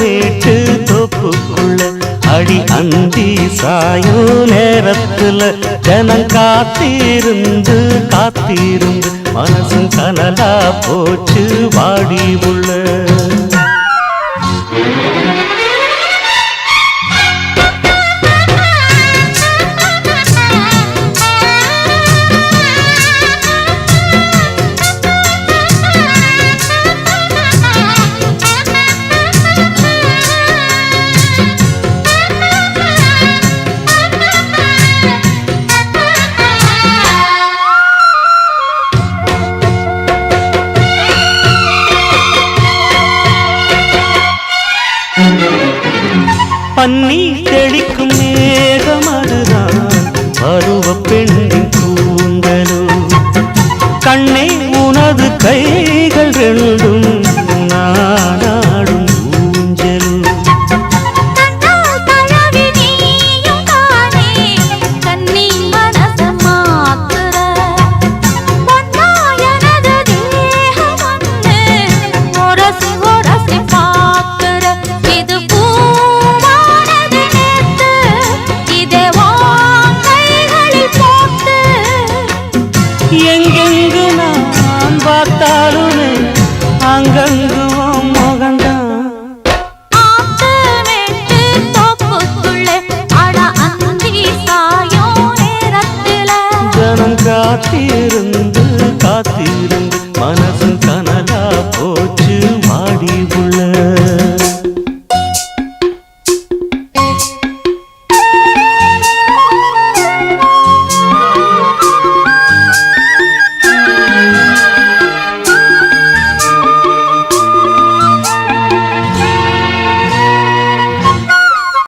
மேட்டு தோப்புக்குள்ள அடி அந்தி சாயோ நேரத்துல ஜனம் காத்திருந்து காத்திருந்து மனசும் கனலா போச்சு வாடி உள்ள. பன்னி தெளிக்கும் மேகம் அதுதான் பருவ பெண்ணின் கூந்தலோ. கண்ணே உனது கைகள் ரெண்டும் நாடாடும் ஊஞ்சலோ. எங்கெங்கு நான் பார்த்தாலுமே அங்கங்கு மோகந்தான். ஜனம் காத்திருந்து காத்திருந்து மன